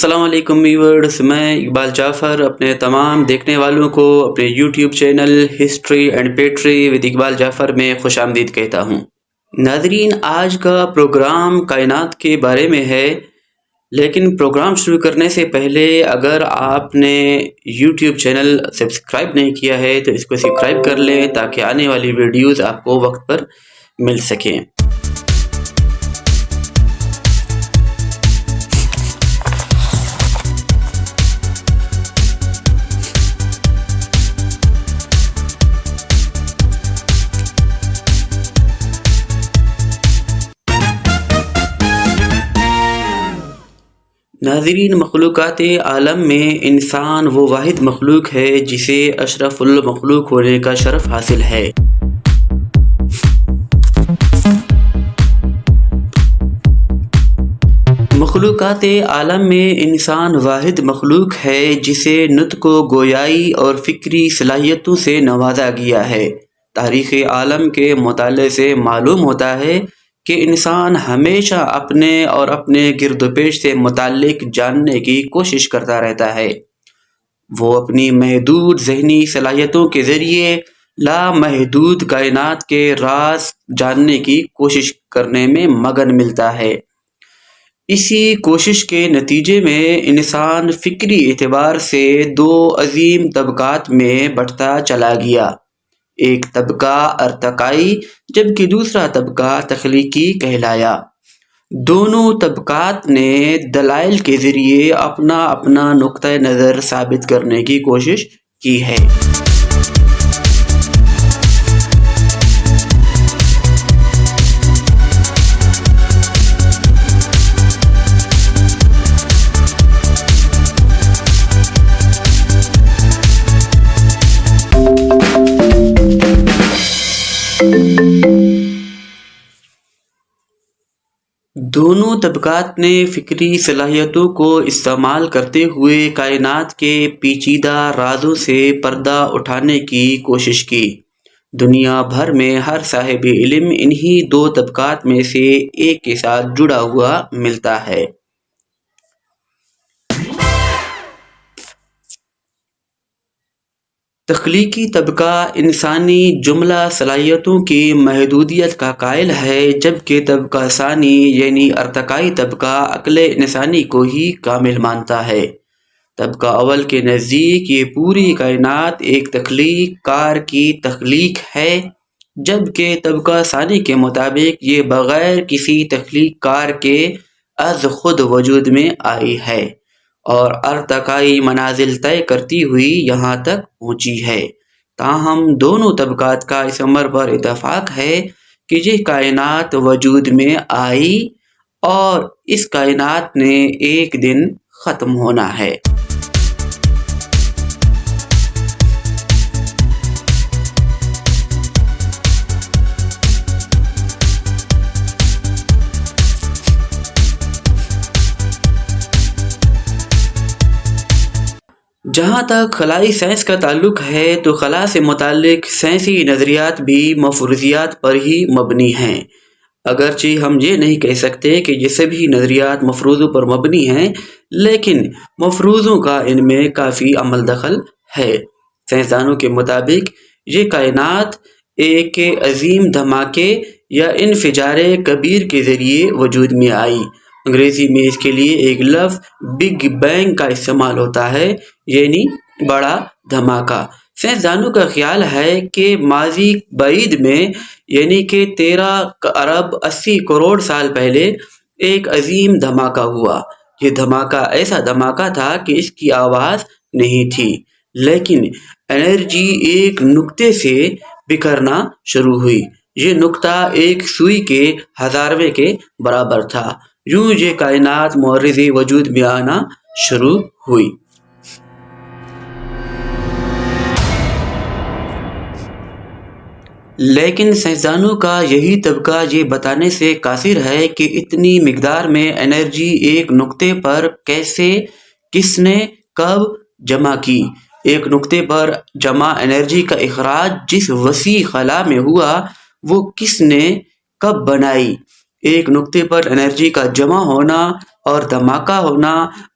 السلام علیکم ویورز، میں اقبال جعفر اپنے تمام دیکھنے والوں کو اپنے YouTube channel history and poetry with Iqbal Jafar میں خوش آمدید کہتا ہوں۔ ناظرین، آج کا پروگرام کائنات کے بارے میں ہے، لیکن پروگرام شروع کرنے سے پہلے اگر آپ نے یوٹیوب چینل سبسکرائب نہیں کیا ہے تو اس کو سبسکرائب کر لیں تاکہ آنے والی ویڈیوز آپ کو وقت پر مل سکیں۔ ناظرین، مخلوقات عالم میں انسان وہ واحد مخلوق ہے جسے اشرف المخلوق ہونے کا شرف حاصل ہے۔ مخلوقات عالم میں انسان واحد مخلوق ہے جسے نطق و گویائی اور فکری صلاحیتوں سے نوازا گیا ہے۔ تاریخ عالم کے مطالعے سے معلوم ہوتا ہے کہ انسان ہمیشہ اپنے اور اپنے گرد و پیش سے متعلق جاننے کی کوشش کرتا رہتا ہے۔ وہ اپنی محدود ذہنی صلاحیتوں کے ذریعے لامحدود کائنات کے راز جاننے کی کوشش کرنے میں مگن ملتا ہے۔ اسی کوشش کے نتیجے میں انسان فکری اعتبار سے دو عظیم طبقات میں بٹتا چلا گیا۔ ایک طبقہ ارتقائی جبکہ دوسرا طبقہ تخلیقی کہلایا۔ دونوں طبقات نے دلائل کے ذریعے اپنا اپنا نقطہ نظر ثابت کرنے کی کوشش کی ہے۔ دونوں طبقات نے فکری صلاحیتوں کو استعمال کرتے ہوئے کائنات کے پیچیدہ رازوں سے پردہ اٹھانے کی کوشش کی۔ دنیا بھر میں ہر صاحب علم انہی دو طبقات میں سے ایک کے ساتھ جڑا ہوا ملتا ہے۔ تخلیقی طبقہ انسانی جملہ صلاحیتوں کی محدودیت کا قائل ہے، جبکہ طبقہ ثانی یعنی ارتقائی طبقہ عقل انسانی کو ہی کامل مانتا ہے۔ طبقہ اول کے نزدیک یہ پوری کائنات ایک تخلیق کار کی تخلیق ہے، جبکہ طبقہ ثانی کے مطابق یہ بغیر کسی تخلیق کار کے از خود وجود میں آئی ہے اور ارتقائی منازل طے کرتی ہوئی یہاں تک پہنچی ہے۔ تاہم دونوں طبقات کا اس امر پر اتفاق ہے کہ یہ کائنات وجود میں آئی اور اس کائنات نے ایک دن ختم ہونا ہے۔ جہاں تک خلائی سائنس کا تعلق ہے تو خلا سے متعلق سائنسی نظریات بھی مفروضیات پر ہی مبنی ہیں۔ اگرچہ ہم یہ نہیں کہہ سکتے کہ یہ سبھی نظریات مفروضوں پر مبنی ہیں، لیکن مفروضوں کا ان میں کافی عمل دخل ہے۔ سائنسدانوں کے مطابق یہ کائنات ایک عظیم دھماکے یا انفجار کبیر کے ذریعے وجود میں آئی۔ انگریزی میں اس کے لیے ایک لفظ بگ بینگ کا استعمال ہوتا ہے، یعنی بڑا دھماکہ۔ سائنسدانوں کا خیال ہے کہ ماضی بعید میں یعنی کہ 13 ارب 80 کروڑ سال پہلے ایک عظیم دھماکہ ہوا۔ یہ دھماکہ ایسا دھماکہ تھا کہ اس کی آواز نہیں تھی، لیکن انرجی ایک نقطے سے بکھرنا شروع ہوئی۔ یہ نقطہ ایک سوئی کے 1000ویں کے برابر تھا۔ یوں یہ کائنات معرض وجود میں آنا شروع ہوئی۔ لیکن سائنسدانوں کا یہی طبقہ یہ بتانے سے قاصر ہے کہ اتنی مقدار میں انرجی ایک نقطے پر کیسے، کس نے، کب جمع کی۔ ایک نقطے پر جمع انرجی کا اخراج جس وسیع خلا میں ہوا وہ کس نے کب بنائی۔ ایک نقطے پر انرجی کا جمع ہونا اور دھماکہ ہونا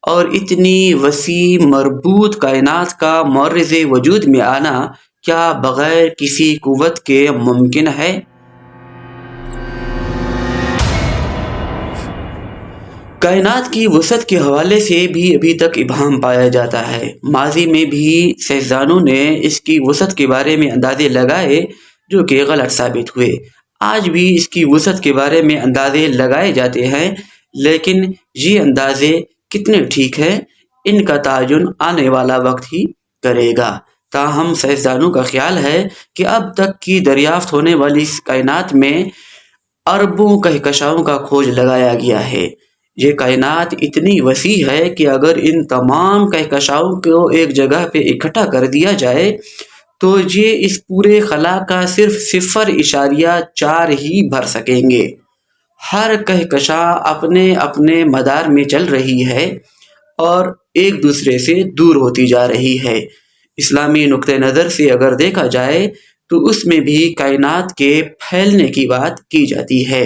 اور اتنی وسیع مربوط کائنات کا معرض وجود میں آنا کیا بغیر کسی قوت کے ممکن ہے؟ کائنات کی وسعت کے حوالے سے بھی ابھی تک ابہام پایا جاتا ہے۔ ماضی میں بھی سائنسدانوں نے اس کی وسعت کے بارے میں اندازے لگائے جو کہ غلط ثابت ہوئے۔ آج بھی اس کی وسعت کے بارے میں اندازے لگائے جاتے ہیں، لیکن یہ اندازے کتنے ٹھیک ہیں ان کا تعین آنے والا وقت ہی کرے گا۔ تاہم سائنسدانوں کا خیال ہے کہ اب تک کی دریافت ہونے والی اس کائنات میں اربوں کہکشاؤں کا کھوج لگایا گیا ہے۔ یہ کائنات اتنی وسیع ہے کہ اگر ان تمام کہکشاؤں کو ایک جگہ پہ اکٹھا کر دیا جائے تو یہ اس پورے خلا کا صرف 0.4 ہی بھر سکیں گے۔ ہر کہکشاں اپنے اپنے مدار میں چل رہی ہے اور ایک دوسرے سے دور ہوتی جا رہی ہے۔ اسلامی نقطہ نظر سے اگر دیکھا جائے تو اس میں بھی کائنات کے پھیلنے کی بات کی جاتی ہے۔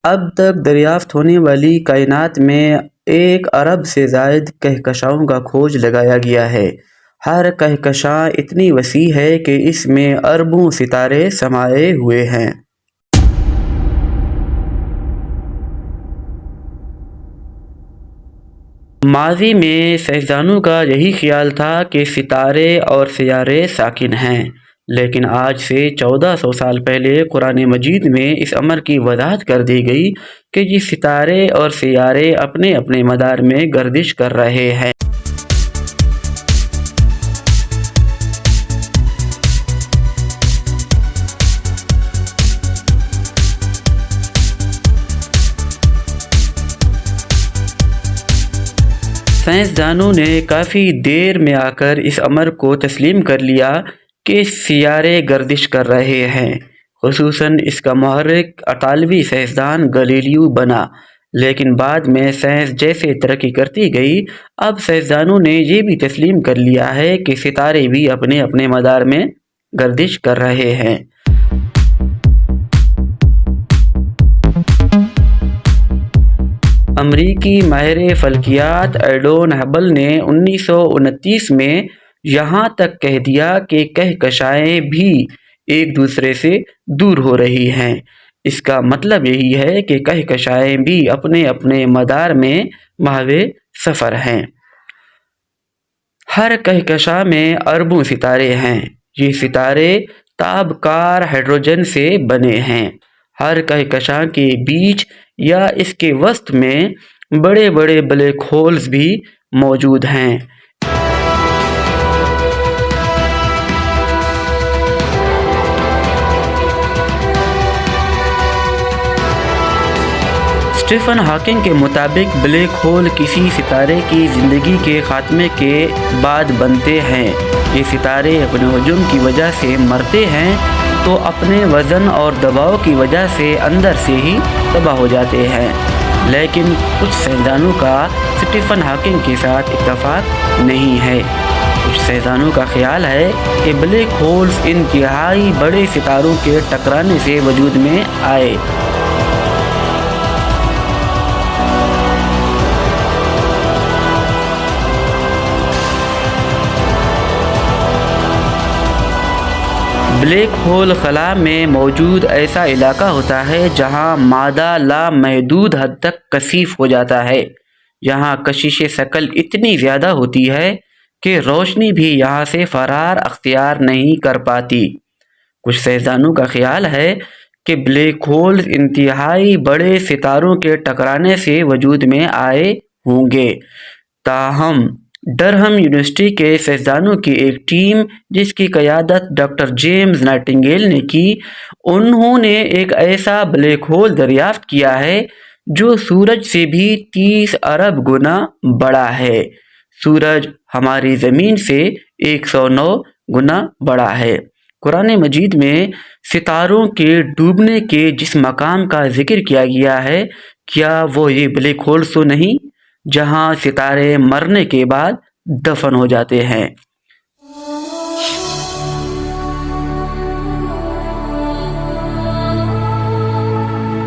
اب تک دریافت ہونے والی کائنات میں 1 ارب سے زائد کہکشاؤں کا کھوج لگایا گیا ہے۔ ہر کہکشاں اتنی وسیع ہے کہ اس میں اربوں ستارے سمائے ہوئے ہیں۔ ماضی میں سائنسدانوں کا یہی خیال تھا کہ ستارے اور سیارے ساکن ہیں، لیکن آج سے 1400 سال پہلے قرآن مجید میں اس امر کی وضاحت کر دی گئی کہ یہ ستارے اور سیارے اپنے اپنے مدار میں گردش کر رہے ہیں۔ سائنسدانوں نے کافی دیر میں آ کر اس امر کو تسلیم کر لیا کہ سیارے گردش کر رہے ہیں۔ خصوصاً اس کا محرک اطالوی سائنسدان گلیلیو بنا، لیکن بعد میں سائنس جیسے ترقی کرتی گئی، اب سائنسدانوں نے یہ بھی تسلیم کر لیا ہے کہ ستارے بھی اپنے اپنے مدار میں گردش کر رہے ہیں۔ امریکی ماہر فلکیات ایڈون ہبل نے 1929 میں یہاں تک کہہ دیا کہ کہکشائیں بھی ایک دوسرے سے دور ہو رہی ہیں۔ اس کا مطلب یہی ہے کہ کہکشائیں بھی اپنے اپنے مدار میں محو سفر ہیں۔ ہر کہکشاں میں اربوں ستارے ہیں۔ یہ ستارے تابکار ہائیڈروجن سے بنے ہیں۔ ہر کہکشاں کے بیچ یا اس کے وسط میں بڑے بڑے بلیک ہولز بھی موجود ہیں۔ اسٹیفن ہاکنگ کے مطابق بلیک ہول کسی ستارے کی زندگی کے خاتمے کے بعد بنتے ہیں۔ یہ ستارے اپنے حجم کی وجہ سے مرتے ہیں تو اپنے وزن اور دباؤ کی وجہ سے اندر سے ہی تباہ ہو جاتے ہیں، لیکن کچھ سائنسدانوں کا اسٹیفن ہاکنگ کے ساتھ اتفاق نہیں ہے۔ کچھ سائنسدانوں کا خیال ہے کہ بلیک ہولز انتہائی بڑے ستاروں کے ٹکرانے سے وجود میں آئے۔ بلیک ہول خلا میں موجود ایسا علاقہ ہوتا ہے جہاں مادہ لامحدود حد تک کثیف ہو جاتا ہے۔ یہاں کشش ثقل اتنی زیادہ ہوتی ہے کہ روشنی بھی یہاں سے فرار اختیار نہیں کر پاتی۔ کچھ سائنسدانوں کا خیال ہے کہ بلیک ہولز انتہائی بڑے ستاروں کے ٹکرانے سے وجود میں آئے ہوں گے۔ تاہم ڈرہم یونیورسٹی کے سائنسدانوں کی ایک ٹیم جس کی قیادت ڈاکٹر جیمز نائٹنگیل نے کی، انہوں نے ایک ایسا بلیک ہول دریافت کیا ہے جو سورج سے بھی 30 ارب گنا بڑا ہے۔ سورج ہماری زمین سے 109 گنا بڑا ہے۔ قرآن مجید میں ستاروں کے ڈوبنے کے جس مقام کا ذکر کیا گیا ہے، کیا وہ یہ بلیک ہولز تو نہیں جہاں ستارے مرنے کے بعد دفن ہو جاتے ہیں؟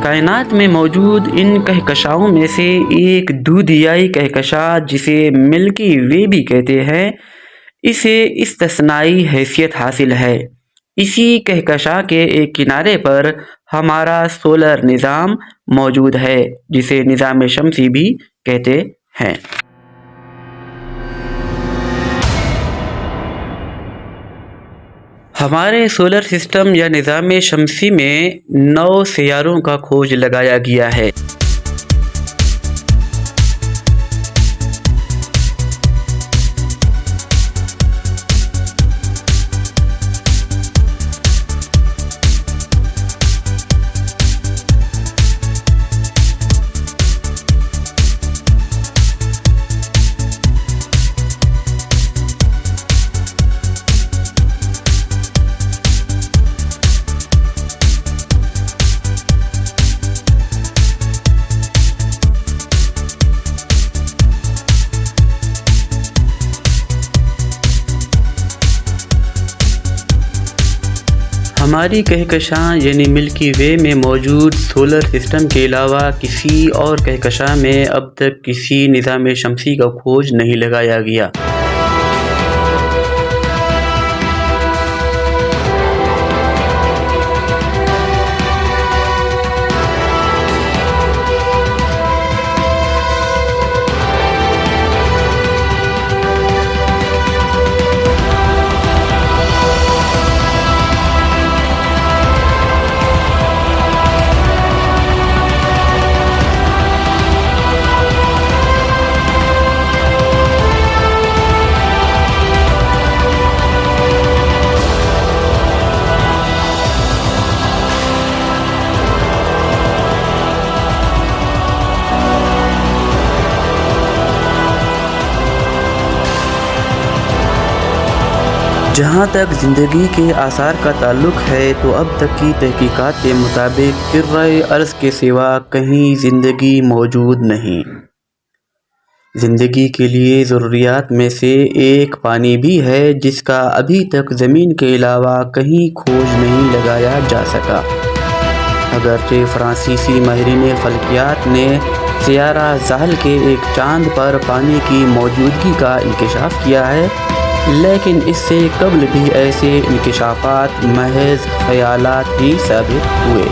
کائنات میں موجود ان کہکشاؤں میں سے ایک دودھیائی کہکشاں جسے ملکی وے بھی کہتے ہیں، اسے استثنائی حیثیت حاصل ہے۔ اسی کہکشاں کے ایک کنارے پر ہمارا سولر نظام موجود ہے جسے نظام شمسی بھی کہتے ہیں۔ ہمارے سولر سسٹم یا نظام شمسی میں 9 سیاروں کا کھوج لگایا گیا ہے۔ ہماری کہکشاں یعنی ملکی وے میں موجود سولر سسٹم کے علاوہ کسی اور کہکشاں میں اب تک کسی نظام شمسی کا کھوج نہیں لگایا گیا۔ جہاں تک زندگی کے آثار کا تعلق ہے تو اب تک کی تحقیقات کے مطابق کرۂ ارض کے سوا کہیں زندگی موجود نہیں۔ زندگی کے لیے ضروریات میں سے ایک پانی بھی ہے جس کا ابھی تک زمین کے علاوہ کہیں کھوج نہیں لگایا جا سکا۔ اگرچہ فرانسیسی ماہرین فلکیات نے سیارہ زحل کے ایک چاند پر پانی کی موجودگی کا انکشاف کیا ہے، لیکن اس سے قبل بھی ایسے انکشافات محض خیالات ہی ثابت ہوئے۔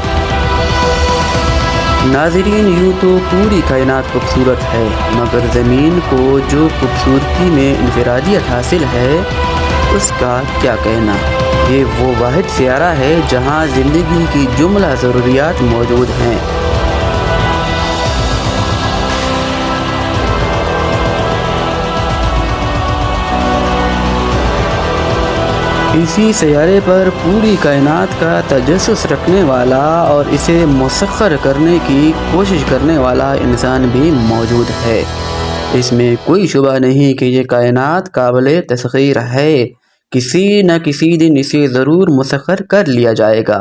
ناظرین، یوں تو پوری کائنات خوبصورت ہے، مگر زمین کو جو خوبصورتی میں انفرادیت حاصل ہے اس کا کیا کہنا؟ یہ وہ واحد سیارہ ہے جہاں زندگی کی جملہ ضروریات موجود ہیں۔ اسی سیارے پر پوری کائنات کا تجسس رکھنے والا اور اسے مسخر کرنے کی کوشش کرنے والا انسان بھی موجود ہے۔ اس میں کوئی شبہ نہیں کہ یہ کائنات قابل تسخیر ہے، کسی نہ کسی دن اسے ضرور مسخر کر لیا جائے گا۔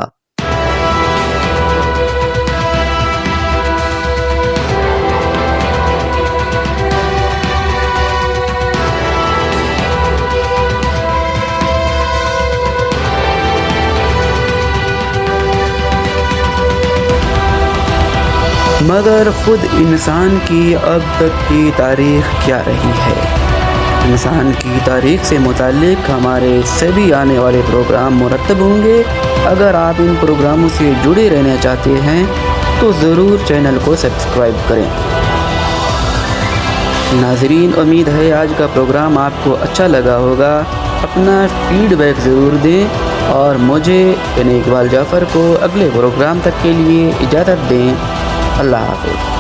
مگر خود انسان کی اب تک کی تاریخ کیا رہی ہے؟ انسان کی تاریخ سے متعلق ہمارے سبھی آنے والے پروگرام مرتب ہوں گے۔ اگر آپ ان پروگراموں سے جڑے رہنا چاہتے ہیں تو ضرور چینل کو سبسکرائب کریں۔ ناظرین، امید ہے آج کا پروگرام آپ کو اچھا لگا ہوگا۔ اپنا فیڈ بیک ضرور دیں اور مجھے یعنی اقبال جعفر کو اگلے پروگرام تک کے لیے اجازت دیں۔ اللہ حافظ۔